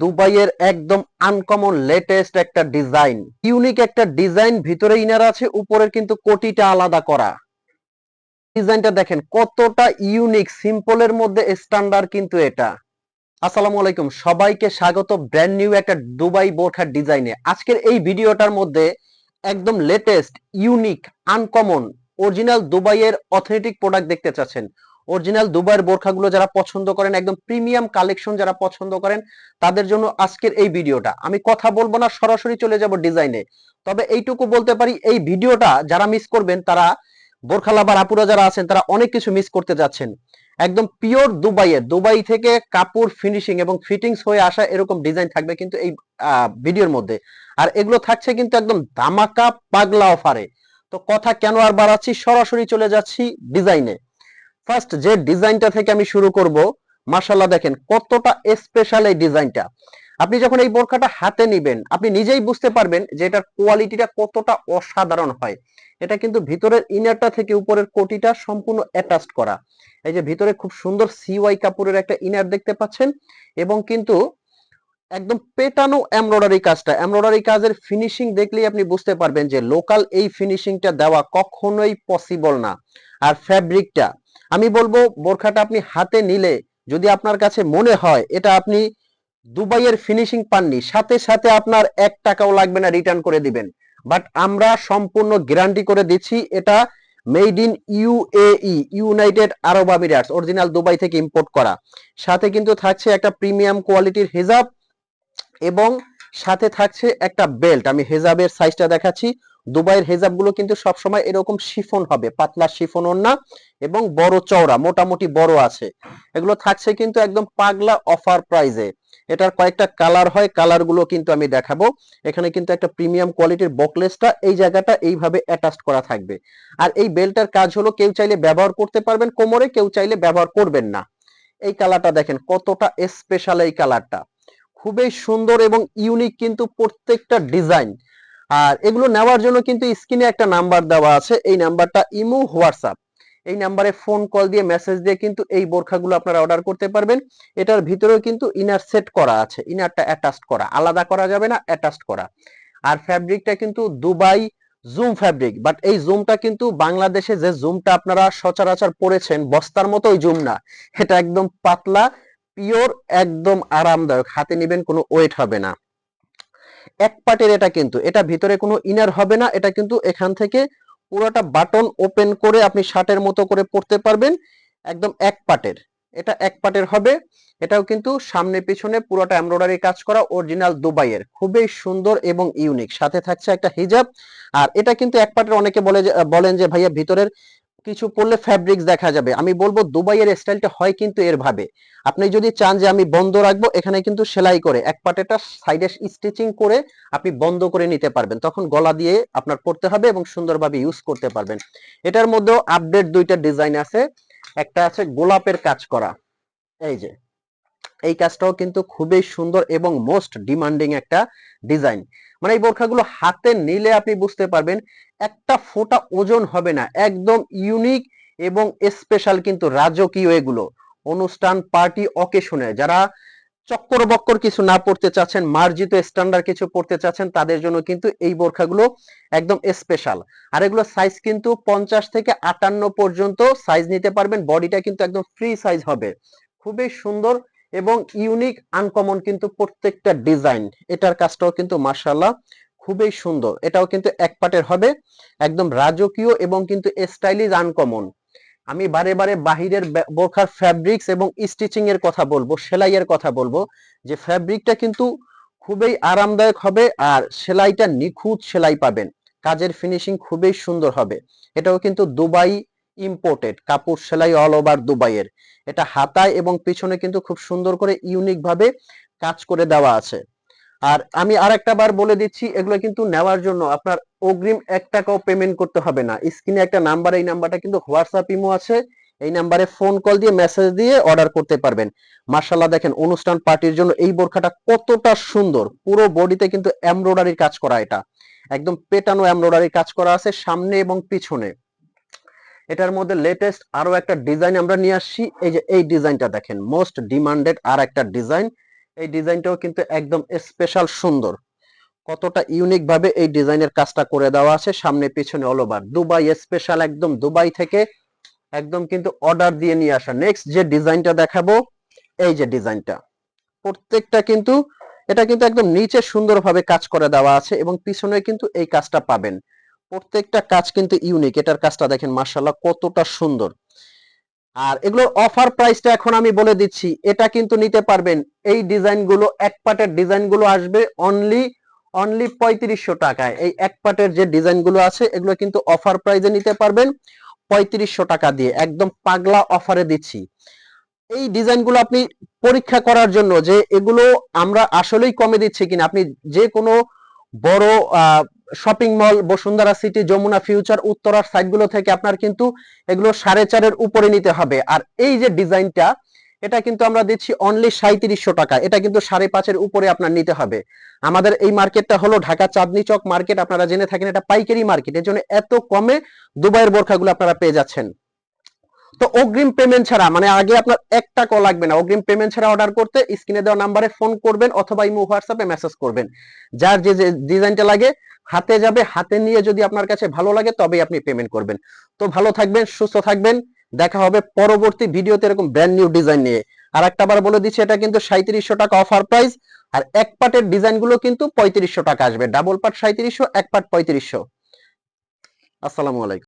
দুবাইয়ের একদম uncommon latest একটা ডিজাইন, ইউনিক একটা ডিজাইন। ভিতরে ইনার আছে, উপরের কিন্তু কোটিটা আলাদা করা। ডিজাইনটা দেখেন কতটা ইউনিক, সিম্পলের মধ্যে স্ট্যান্ডার্ড কিন্তু এটা। আসসালামু আলাইকুম, সবাইকে স্বাগত ব্র্যান্ড নিউ একটা দুবাই বোরখার ডিজাইনে। আজকের এই ভিডিওটার মধ্যে একদম লেটেস্ট, ইউনিক, আনকমন, অরিজিনাল দুবাইয়ের অথেন্টিক প্রোডাক্ট দেখতে চাচ্ছেন, অরিজিনাল দুবাইয়ের বোরখাগুলো যারা পছন্দ করেন, একদম প্রিমিয়াম কালেকশন যারা পছন্দ করেন, তাদের জন্য আজকের এই ভিডিওটা। আমি কথা বলবো না, সরাসরি চলে যাব ডিজাইনে। তবে এইটুকু বলতে পারি, এই ভিডিওটা যারা মিস করবেন, তারা বোরখা লাভার আপুরা যারা আছেন, তারা অনেক কিছু মিস করতে যাচ্ছেন। একদম পিওর দুবাইয়ের, দুবাই থেকে কাপড় ফিনিশিং এবং ফিটিংস হয়ে আসা এরকম ডিজাইন থাকবে কিন্তু এই ভিডিওর মধ্যে। আর এগুলো থাকছে কিন্তু একদম ধামাকা পাগলা অফারে। তো কথা কেন আর বাড়াচ্ছি, সরাসরি চলে যাচ্ছি ডিজাইনে। ফার্স্ট যে ডিজাইনটা থেকে আমি শুরু করব, মাশাআল্লাহ দেখেন কতটা স্পেশাল এই ডিজাইনটা। আপনি যখন এই বোরখাটা হাতে নিবেন, আপনি নিজেই বুঝতে পারবেন যে এটার কোয়ালিটিটা কতটা অসাধারণ হয়। এটা কিন্তু ভিতরের ইনারটা থেকে উপরের কোটিটা সম্পূর্ণ অ্যাটাচড করা। এই যে ভিতরে খুব সুন্দর সিওয়াই কাপড়ের একটা ইনার দেখতে পাচ্ছেন, এবং কিন্তু একদম পেটানো এমব্রয়ডারি কাজটা, এমব্রয়ডারি কাজের ফিনিশিং দেখলেই আপনি বুঝতে পারবেন যে লোকাল এই ফিনিশিংটা দেওয়া কখনোই পসিবল না। আর ফ্যাব্রিকটা, আমি বলবো বোরখাটা আপনি হাতে নিলে যদি আপনার কাছে মনে হয় এটা আপনি দুবাইয়ের ফিনিশিং পাননি, সাথে সাথে আপনার 1 টাকাও লাগবে না, রিটার্ন করে দিবেন। বাট আমরা সম্পূর্ণ গ্যারান্টি করে দিচ্ছি এটা made in UAE, United Arab Emirates, original Dubai থেকে ইম্পোর্ট করা। সাথে কিন্তু থাকছে একটা প্রিমিয়াম কোয়ালিটির হিজাব, এবং সাথে থাকছে একটা বেল্ট। আমি হেজাবের সাইজটা দেখাচ্ছি। দুবাইয়ের হেজাবগুলো কিন্তু সবসময় এরকম শিফন হবে, পাতলা শিফন ওড়না, এবং বড় চওড়া, মোটামুটি বড় আছে। এগুলো থাকছে কিন্তু একদম পাগলা অফার প্রাইজে। এটার কয়েকটা কালার হয়, কালারগুলো কিন্তু আমি দেখাবো। এখানে কিন্তু একটা প্রিমিয়াম কোয়ালিটির বকলেসটা এই জায়গাটা এইভাবে অ্যাটাচড করা থাকবে। আর এই বেল্টের কাজ হলো, কেউ চাইলে ব্যবহার করতে পারবেন কোমরে, কেউ চাইলে ব্যবহার করবেন না। এই কালারটা দেখেন কতটা স্পেশাল, এই কালারটা খুবই সুন্দর এবং ইউনিক কিন্তু প্রত্যেকটা ডিজাইন। আর এগুলো নেওয়ার জন্য কিন্তু স্ক্রিনে একটা নাম্বার দেওয়া আছে, এই নাম্বারটা ইমো, হোয়াটসঅ্যাপ, এই নাম্বারে ফোন কল দিয়ে মেসেজ দিয়ে কিন্তু এই বোরখাগুলো আপনারা অর্ডার করতে পারবেন। এটার ভিতরেও কিন্তু ইনার সেট করা আছে, ইনারটা অ্যাটাচড করা, আলাদা করা যাবে না, অ্যাটাচড করা। আর ফ্যাব্রিকটা কিন্তু দুবাই জুম ফ্যাব্রিক, বাট এই জুমটা কিন্তু বাংলাদেশে যে জুমটা আপনারা সচরাচর পড়েছেন বস্তার মতো, ওই জুম না। এটা একদম পাতলা, পিওর, একদম আরামদায়ক, হাতে নেবেন কোনো ওয়েট হবে না। এক পাটের এটা, কিন্তু এটা ভিতরে কোনো ইনার হবে না। এটা কিন্তু এখান থেকে পুরোটা বাটন ওপেন করে আপনি শার্টের মতো করে পরতে পারবেন, একদম এক পাটের। এটা এক পাটের হবে। এটাও কিন্তু সামনে পিছনে পুরোটা এমব্রয়ডারি কাজ করা, অরিজিনাল দুবাইয়ের, খুবই সুন্দর এবং ইউনিক। সাথে থাকছে একটা হিজাব। আর এটা কিন্তু এক পাটের, অনেকে বলেন যে ভাইয়া ভিতরের কিছু পড়লে ফ্যাব্রিক্স দেখা যাবে। আমি বলবো দুবাইয়ের স্টাইলটা হয় কিন্তু এর ভাবে। আপনি যদি চান যে আমি বন্ধ রাখবো, এখানে কিন্তু সেলাই করে এক পাটেটা সাইডে স্টিচিং করে আপনি বন্ধ করে নিতে পারবেন, তখন গলা দিয়ে আপনার পড়তে হবে এবং সুন্দরভাবে ইউজ করতে পারবেন। এটার মধ্যেও আপডেট দুইটা ডিজাইন আছে। একটা আছে গোলাপের কাজ করা, এই যে এই কাজটাও কিন্তু খুবই সুন্দর এবং মোস্ট ডিমান্ডিং একটা ডিজাইন। মানে এই বোরখাগুলো হাতে নিলে আপনি বুঝতে পারবেন একটা ফোঁটা ওজন হবে না, একদম ইউনিক এবং স্পেশাল কিন্তু রাজকীয়। এগুলো অনুষ্ঠান, পার্টি, অকেশনে যারা চক্কর বক্কর কিছু না পড়তে চাচ্ছেন, মার্জিত স্ট্যান্ডার্ড কিছু পড়তে চাচ্ছেন, তাদের জন্য কিন্তু এই বোরখাগুলো একদম স্পেশাল। আর এগুলো সাইজ কিন্তু 50 থেকে 58 পর্যন্ত সাইজ নিতে পারবেন। বডিটা কিন্তু একদম ফ্রি সাইজ হবে। খুবই সুন্দর এবং ইউনিক, আনকমন কিন্তু প্রত্যেকটা ডিজাইন। এটার কাজটাও কিন্তু মাশাআল্লাহ খুবই সুন্দর। এটাও কিন্তু এক পাটের হবে, একদম রাজকীয় এবং কিন্তু স্টাইলিশ, আনকমন। আমি বারে বারে বাহিরের বোরখার ফ্যাব্রিক্স এবং স্টিচিং এর কথা বলবো, সেলাইয়ের কথা বলবো, যে ফ্যাব্রিকটা কিন্তু খুবই আরামদায়ক হবে, আর সেলাইটা নিখুঁত সেলাই পাবেন, কাজের ফিনিশিং খুবই সুন্দর হবে। এটাও কিন্তু দুবাই ইম্পোর্টেড কাপড়, সেলাই অল ওভার দুবাইয়ের। এটা হাতায় এবং পিছনে কিন্তু খুব সুন্দর করে ইউনিক ভাবে কাজ করে দেওয়া আছে। আর আমি আরেকটা বার বলে দিচ্ছি, এগুলো কিন্তু নেওয়ার জন্য আপনার অগ্রিম 1 টাকাও পেমেন্ট করতে হবে না। স্ক্রিনে একটা নাম্বার, এই নাম্বারটা কিন্তু হোয়াটসঅ্যাপ, ইমো আছে, এই নাম্বারে ফোন কল দিয়ে মেসেজ দিয়ে অর্ডার করতে পারবেন। মাশাআল্লাহ দেখেন অনুষ্ঠান পার্টির জন্য এই বোরখাটা কতটা সুন্দর। পুরো বডিতে কিন্তু এমব্রয়ডারির কাজ করা, এটা একদম পেটানো এমব্রয়ডারি কাজ করা আছে সামনে এবং পিছনে। এটার মধ্যে লেটেস্ট আরো একটা ডিজাইন আমরা নিয়ে আসছি। এই যে এই ডিজাইনটা দেখেন, মোস্ট ডিমান্ডেড আর একটা ডিজাইন। এই ডিজাইনটাও কিন্তু একদম স্পেশাল সুন্দর, কতটা ইউনিক ভাবে এই ডিজাইনের কাজটা করে দেওয়া আছে, সামনে পিছনে অল ওভার দুবাই স্পেশাল, একদম দুবাই থেকে একদম কিন্তু অর্ডার দিয়ে নিয়ে আসা। নেক্সট যে ডিজাইনটা দেখাবো, এই যে ডিজাইনটা, প্রত্যেকটা কিন্তু এটা কিন্তু একদম নিচে সুন্দরভাবে কাজ করে দেওয়া আছে এবং পিছনে কিন্তু এই কাজটা পাবেন। প্রত্যেকটা কাজ কিন্তু ইউনিক, এটার কাজটা দেখেন মাশাআল্লাহ কতটা সুন্দর। আর এগুলোর অফার প্রাইসটা এখন আমি বলে দিচ্ছি, এটা কিন্তু নিতে পারবেন, এই ডিজাইনগুলো এক পাটের ডিজাইনগুলো আসবে অনলি অনলি 3500 টাকায়। এই এক পাটের যে ডিজাইনগুলো আছে এগুলো কিন্তু অফার প্রাইসে নিতে পারবেন 3500 টাকা দিয়ে, একদম পাগলা অফারে দিচ্ছি। এই ডিজাইনগুলো আপনি পরীক্ষা করার জন্য যে এগুলো আমরা আসলেই কমে দিচ্ছি কিনা, আপনি যে কোনো বড় shopping mall, Bashundhara city, Jamuna future, উত্তরার সাইটগুলো থেকে আপনার কিন্তু এগুলো 4.5-এর উপরে নিতে হবে। আর এই যে ডিজাইনটা, এটা কিন্তু আমরা দিচ্ছি অনলি 3700 টাকা, এটা কিন্তু 5.5-এর উপরে আপনার নিতে হবে। আমাদের এই মার্কেটটা হলো ঢাকা চাঁদনি চক মার্কেট, আপনারা জেনে থাকেন এটা পাইকারি মার্কেট, এর জন্য এত কমে দুবাইয়ের বোরখাগুলো আপনারা পেয়ে যাচ্ছেন। তো অগ্রিম পেমেন্ট ছাড়া, মানে আগে আপনার 1 টাকাও লাগবে না, অগ্রিম পেমেন্ট ছাড়া অর্ডার করতে স্ক্রিনে দেওয়া নাম্বারে ফোন করবেন অথবা ইমো হোয়াটসঅ্যাপে মেসেজ করবেন। যার যে যে ডিজাইনটা লাগে হাতে যাবে, হাতে নিয়ে যদি আপনার কাছে ভালো লাগে তবেই আপনি পেমেন্ট করবেন। তো ভালো থাকবেন, সুস্থ থাকবেন, দেখা হবে পরবর্তী ভিডিওতে এরকম ব্র্যান্ড নিউ ডিজাইন নিয়ে। আর একটা বার বলে দিচ্ছি, এটা কিন্তু 3700 টাকা অফার প্রাইস, আর এক পাটের ডিজাইনগুলো কিন্তু 3500 টাকা আসবে, ডাবল পাট 3700, এক পাট 3500। আসসালামু আলাইকুম।